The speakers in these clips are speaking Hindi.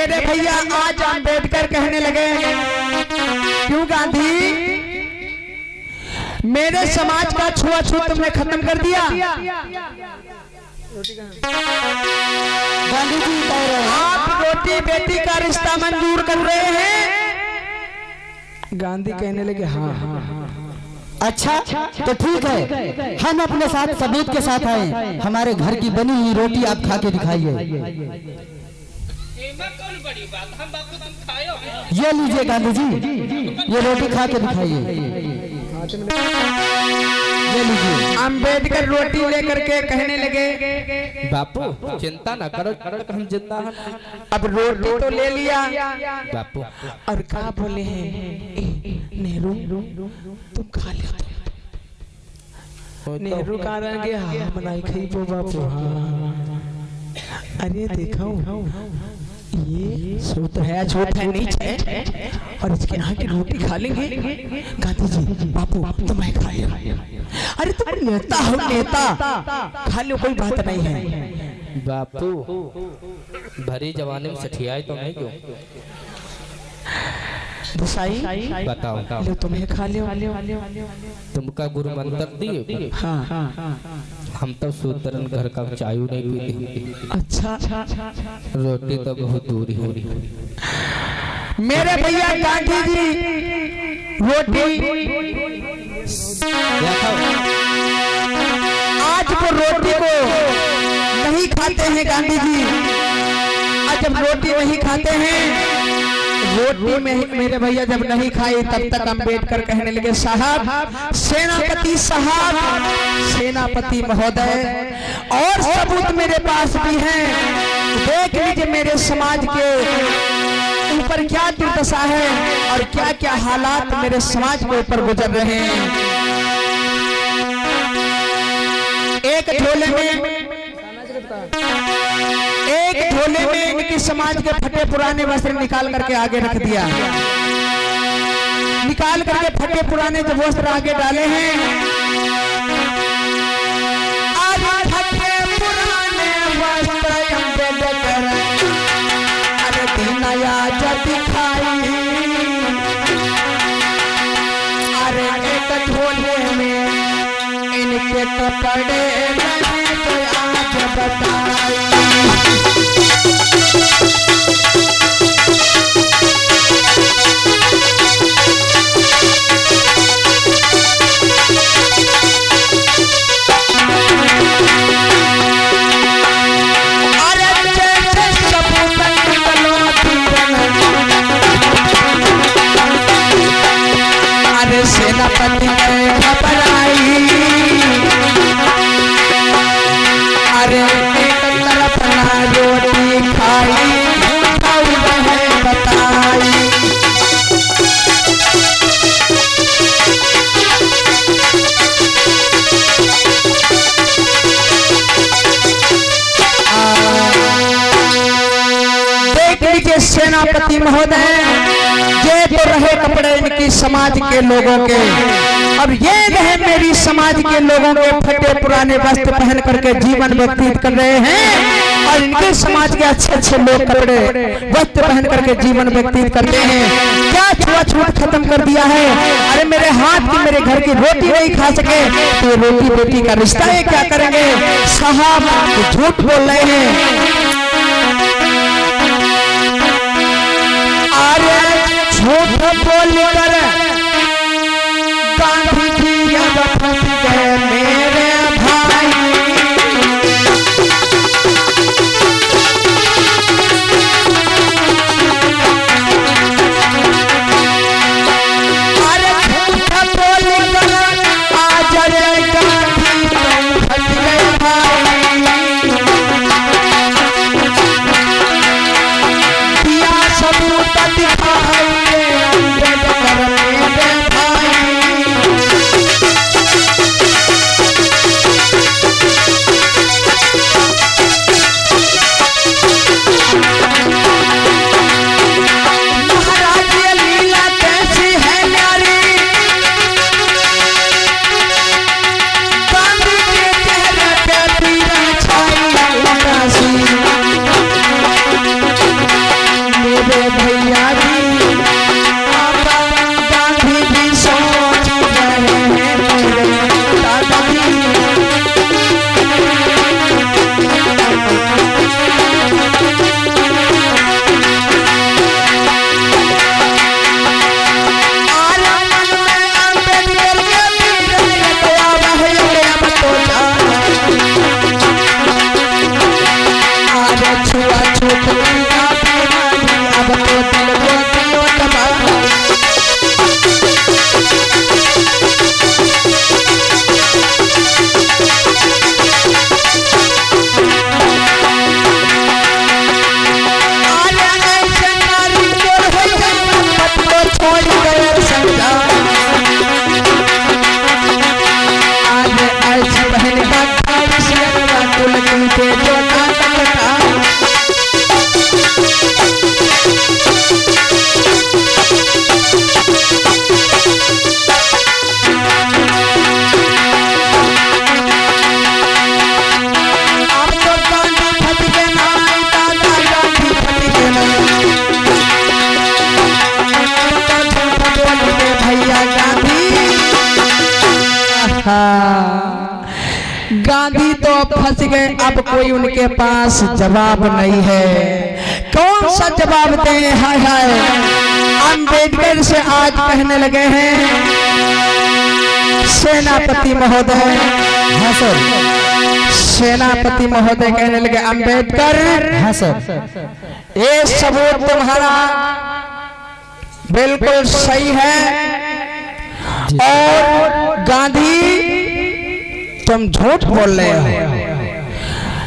मेरे भैया आज अंबेडकर कहने लगे, क्यों गांधी मेरे समाज का छुआछूत तुमने खत्म कर दिया। गांधी जी कह रहे हैं आप रोटी बेटी का रिश्ता मंजूर कर रहे हैं। गांधी कहने लगे हाँ हाँ हाँ। अच्छा तो ठीक है, हम अपने साथ सबूत के साथ आए। हमारे घर की बनी हुई रोटी आप खा के दिखाइए। ये लीजिए गांधी जी, ये रोटी खा के दिखाइए। ये लीजिए। अंबेडकर रोटी लेकर के कहने लगे बापू चिंता ना करो, हम जिंदा हैं। अब रोटी तो ले लिया बापू और क्या बोले हैं नेहरू तुम खा लिया। नेहरू कह रहे हैं हाँ बनाई खाई वो बापू हाँ। अरे देखो ये सूत्र है झूठ है नीच है और इसके यहाँ की रोटी खा लेंगे। गांधी जी बापू तुम्हें खा लिया। अरे तुम नेता हो, नेता खा लो कोई बात नहीं है। बापू भरी जवानी में सठियाई तो नहीं क्यों भुसाई बताओ लो तुम्हें खा लियो। तुमका गुरु मंत्र दिए। हाँ हाँ हम तो सूत्रन घर का चाय नहीं पीते। अच्छा रोटी तो बहुत दूरी हो रही। मेरे भैया गांधी जी रोटी आज वो रोटी को नहीं खाते हैं। गांधी जी आज जब रोटी नहीं खाते हैं, रोटी में मेरे भैया जब नहीं खाई तब तक अंबेडकर कहने लगे साहब सेनापति साहब, सेनापति महोदय और सबूत मेरे पास भी हैं। देख लीजिए मेरे समाज के ऊपर क्या दुर्दशा है और क्या क्या हालात मेरे समाज के ऊपर गुजर रहे हैं। एक झोले में इनकी समाज के फटे पुराने वस्त्र निकाल करके आगे रख दिया। निकाल करके फटे पुराने जब वस्त्र आगे डाले हैं, फटे पुराने वस्त्र अंबेडकर अरे नया जब दिखाई। अरे एक झोले में इनके कपड़े तो आज बताई। सेनापति ने खबर आई। अरे एक तरफ ना रोटी खाई है बताई। देख लीजिए सेनापति महोदय, ये तो रहे कपड़े इनकी समाज के लोगों के, और ये रहे मेरी समाज के लोगों के फटे पुराने वस्त्र पहन करके जीवन व्यतीत कर रहे हैं। और इनके समाज के अच्छे अच्छे लोग कपड़े वस्त्र पहन करके जीवन व्यतीत करते हैं। क्या छुआछूत खत्म कर दिया है। अरे मेरे हाथ की मेरे घर की रोटी नहीं खा सके तो रोटी बेटी का रिश्ता है क्या करेंगे। साहब झूठ बोल रहे हैं। झूठ बोलकर गांधी जी अब फंस गए मेरे भाई। अरे झूठ बोलकर आज रे गांधी तुम फंस गए भाई। दिया सबूत दिखाई मेरे भैया जी, अब गांधी जी सोच रहे हैं मेरे दादाजी। गांधी तो फंस गए, अब कोई उनके पास जवाब नहीं है। कौन सा जवाब दें? हाय हाय, अंबेडकर से आज कहने लगे हैं सेनापति महोदय। हाँ सर। सेनापति महोदय कहने लगे अंबेडकर, हाँ सर, ये सबूत तुम्हारा बिल्कुल सही है, और गांधी तुम झूठ बोल रहे हो।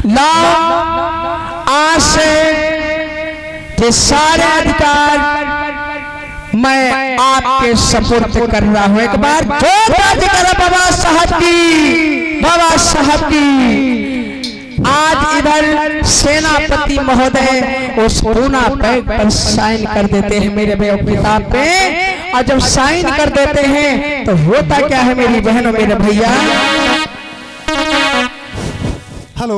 लाओ आज से ये सारे अधिकार मैं आपके सुपुर्द कर रहा हूं। एक बार जो बात करो बाबा साहब की, बाबा साहब की। आज इधर सेनापति महोदय उस पूना पैक पर साइन कर देते हैं मेरे भाई किताब पे, और जब साइन कर देते हैं तो होता क्या है मेरी बहनों मेरे भैया? हेलो,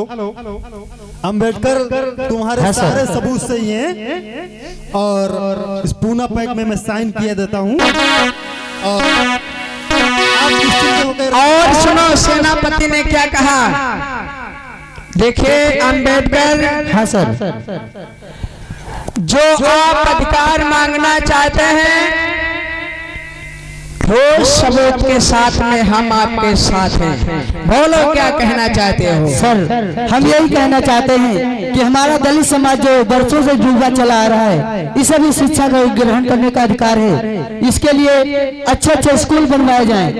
अंबेडकर तुम्हारे सारे सबूत सही हैं, और इस पूना पैक में मैं साइन किया देता हूं, और आप निश्चिंत होकर। और सुनो सेनापति ने क्या कहा, देखिए अंबेडकर। हाँ सर, जो आप अधिकार मांगना चाहते हैं वो सबूत के साथ में हम आपके साथ हैं। बोलो क्या कहना चाहते हो? सर हम यही कहना चाहते हैं कि हमारा दलित समाज जो वर्षों से जुआ चला आ रहा है, इसे भी शिक्षा का ग्रहण करने का अधिकार है। इसके लिए अच्छे अच्छे स्कूल बनवाए जाएं,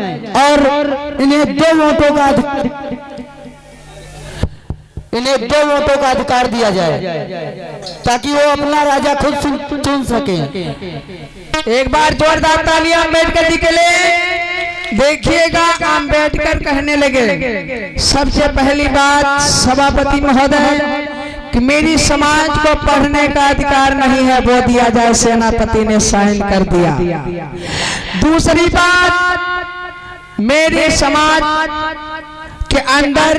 और इन्हें 2 वोटों का अधिकार दिया जाए, ताकि वो अपना राजा खुद चुन सके। एक बार जोरदार तालियां अम्बेडकर जी के लिए। देखिएगा अम्बेडकर कहने लगे, सबसे पहली बात सभापति महोदय कि मेरी समाज को पढ़ने का अधिकार नहीं है, वो दिया जाए। सेनापति ने साइन कर दिया। दूसरी बात, मेरे समाज के अंदर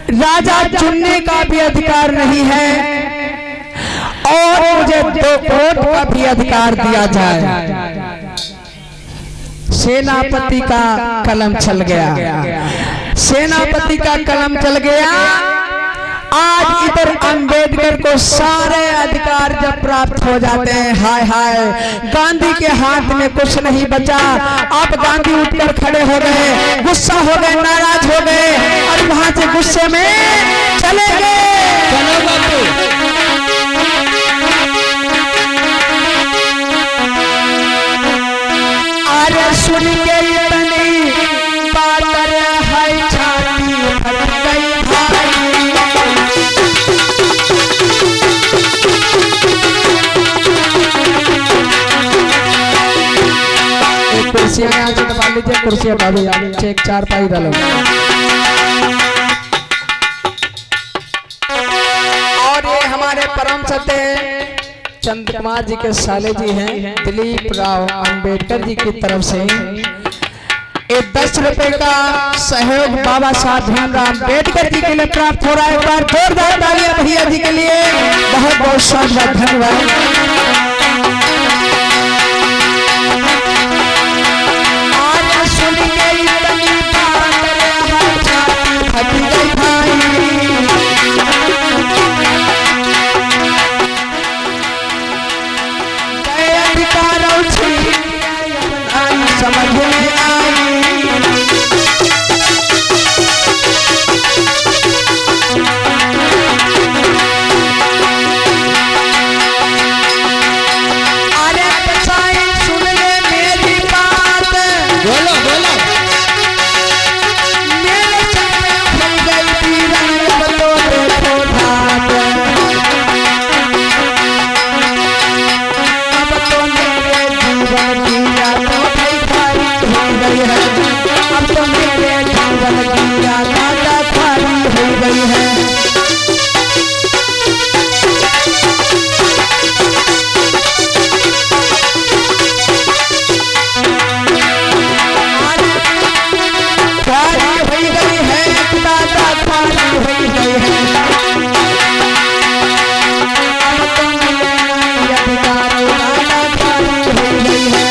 राजा चुनने का भी अधिकार नहीं है, और मुझे 2 वोट का भी अधिकार दिया जाए। सेनापति का कलम चल गया, सेनापति का कलम चल गया। आज इधर अंबेडकर को सारे अधिकार जब प्राप्त हो जाते हैं, हाय हाय, गांधी के हाथ में कुछ नहीं बचा। अब गांधी उठकर खड़े हो गए, गुस्सा हो गए, नाराज हो गए, और वहां से गुस्से में चले गए। अरे सुन के इतनी पातर है छाती फट गई भाई। कुर्सियां यहाँ से दबा लीजिए, कुर्सियां बाबू चेक 4 पाई डालो। और ये हमारे परम सत्य चंद्र कुमार जी के साले जी हैं, दिलीप राव अंबेडकर जी की तरफ से ये 10 रुपए का सहयोग बाबा साहब भीमराव अम्बेडकर जी के लिए प्राप्त हो रहा है। एक बार जोरदार तालियां भैया जी के लिए, बहुत बहुत स्वागत, धन्यवाद। समझ में आई अरे कसाई सुन ले मेरी बात, बोलो बोलो मेरे संग में भर गई पीरन बतो देखो धात, अब तो मेरे जीवन की याद अब तो मेरे जीवन की याद खाली हो गई है। खाली हो गई है, दादा खाली हो गई है। अब तो मेरे अधिकार दादा खाली हो गई है।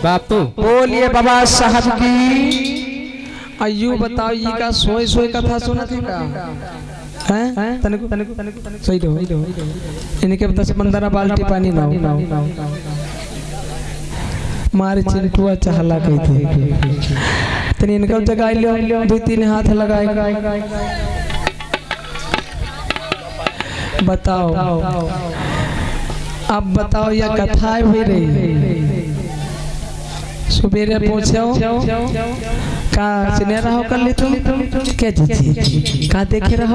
बापू बोलिए बाबा साहब की। अयू बताओ ये का सोए सोए कथा सुना थी का हैं तनको सही रहो इनके बता से बंदरा बाल्टी पानी लाओ मारे चिंटुआ चहला कही थे तनी इनका जगह लो 2-3 हाथ लगाए बताओ। अब बताओ यह कथा हुई रही सुबेरे पहुंचो का सुने रहो कर ले तुम क्या जी का देखे रहो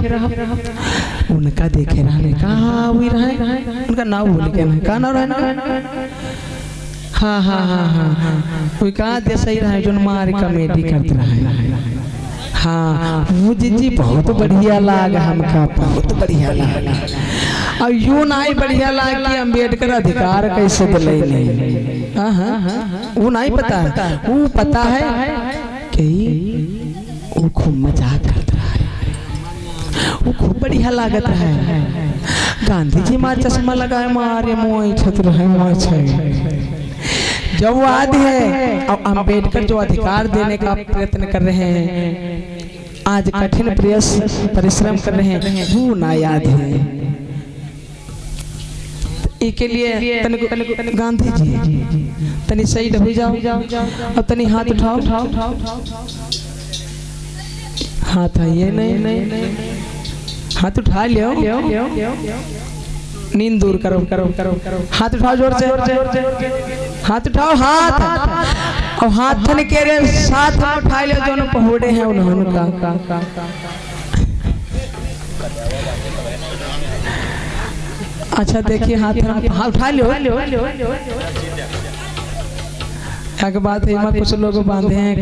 उनका देखे रहने कहाँ हुई रहे उनका नाम बोल के ना कहाँ नाम रहे हाँ हाँ हाँ हाँ हाँ कोई कहाँ दे सही रहे जो मार कॉमेडी करते रहे हाँ वो जी बहुत बढ़िया लागा हमका बहुत बढ़िया लागा और यूं नहीं बढ़िया लाग कि अम्बेडकर अधिकार कैसे दिलाई नहीं हाँ हाँ हाँ वो नहीं पता है वो पता है कि वो खूब मजाक करता है वो खूब बढ़िया लागत है गांधी जी मार चश्मा लगाए मारे मोई छत्र है मोई जब वो आदि है और अम्बेडकर जो अधिकार देने का प्रयत्न कर रहे हैं आज कठिन प्रयास परिश्रम कर रहे हैं वो ना याद है इसके लिए तनिक गांधी जी तनी सही हो जाओ और तनी हाथ उठाओ हाथ है ये नहीं हाथ उठा लियो नींद दूर करो हाथ उठाओ जोर से हाथ उठाओ हाथ और हाथ थन के रे साथ में उठा लियो दोनों पहुड़े हैं उन्होंने का अच्छा देखिए हाथ उठा लो एक बात है कुछ लोग बांधे हैं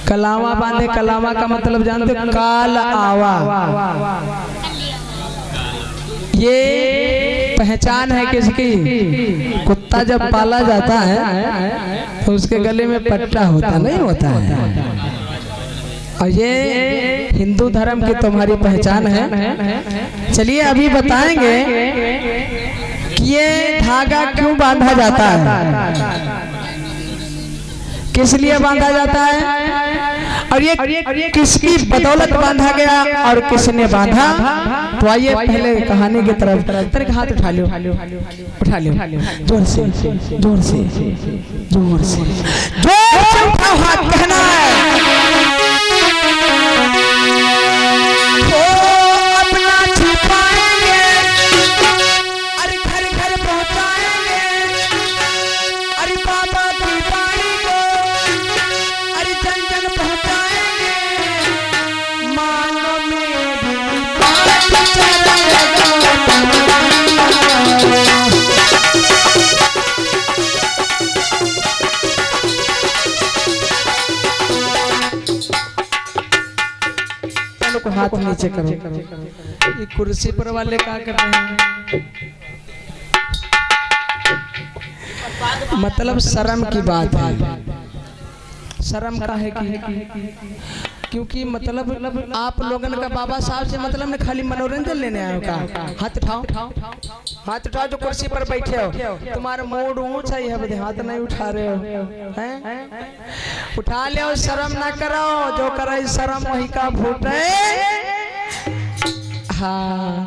कलावा बांधे कलावा का मतलब जानते हो काल आवा ये पहचान है किसकी कुत्ता जब पाला जाता है तो उसके गले में पट्टा होता नहीं होता है और ये हिंदू धर्म की तुम्हारी पहचान है। चलिए अभी बताएंगे कि ये धागा क्यों बांधा जाता है किस लिए बांधा जाता है और ये किसकी बदौलत बांधा गया और किसने बांधा। तो आइए पहले कहानी की तरफ तेरे हाथ उठा लो जोर से जोर से जोर से उठाओ हाथ कहना है अपना छिपाएंगे अरे घर घर पहुंचाएंगे अरे बाबा की बाणी को अरे जन जन पहुंचाएंगे मानो मेरी देखो हाथ नीचे करो। ये कुर्सी पर वाले क्या कर रहे हैं? मतलब शर्म की बात है। शर्म का है कि क्योंकि मतलब आप लोगन का बाबा साहब से मतलब ने खाली मनोरंजन लेने आए हो का? हाथ उठाओ, हाथ उठाओ जो कुर्सी पर बैठे हो। तुम्हारा मूड ऊंचा ही है, बदे हाथ नहीं उठा रहे हो हैं? उठा ले, शर्म ना करो, जो करे शर्म वही का फूटे। हाँ,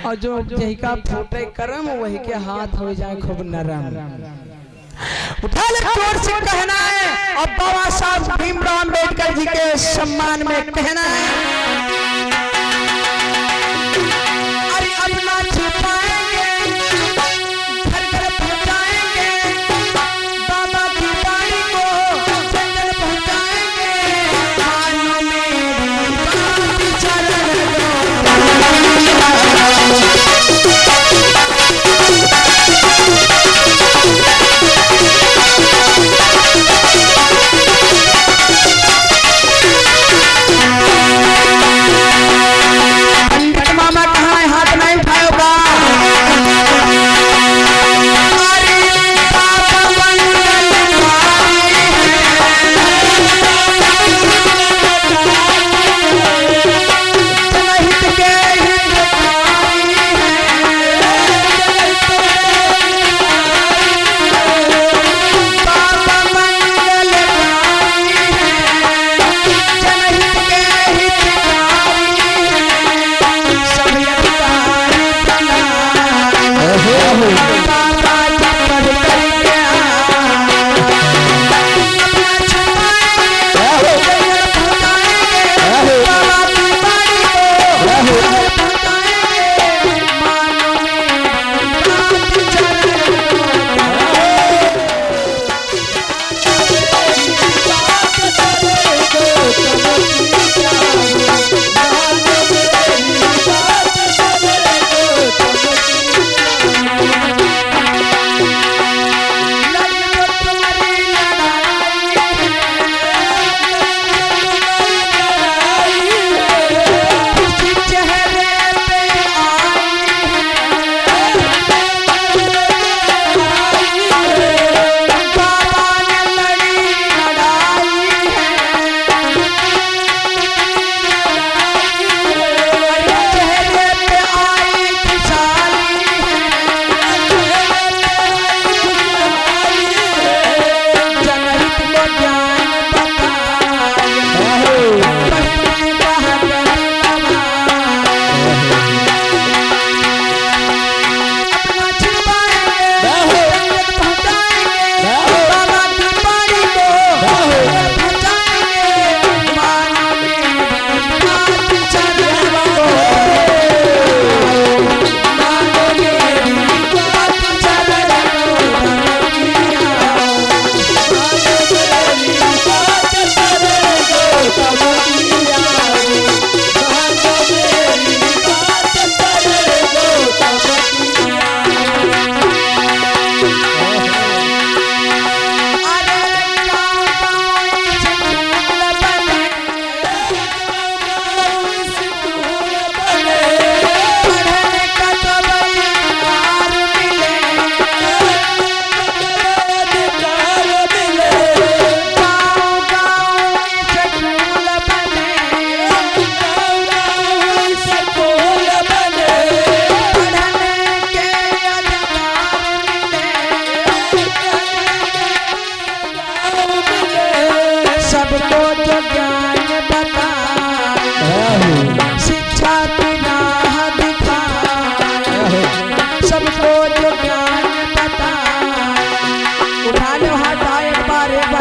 और जो यही का फूटे करम वही के हाथ हो जाए खूब नरम। उठा ले, जोर से कहना है और बाबा साहब भीमराव अम्बेडकर जी के सम्मान में कहना है। अरे अपना छुपाएंगे, घर घर पहुंचाएंगे, बाबा की बाणी को जंगल पहुंचाएंगे। कानों में बात चरण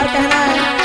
कहना है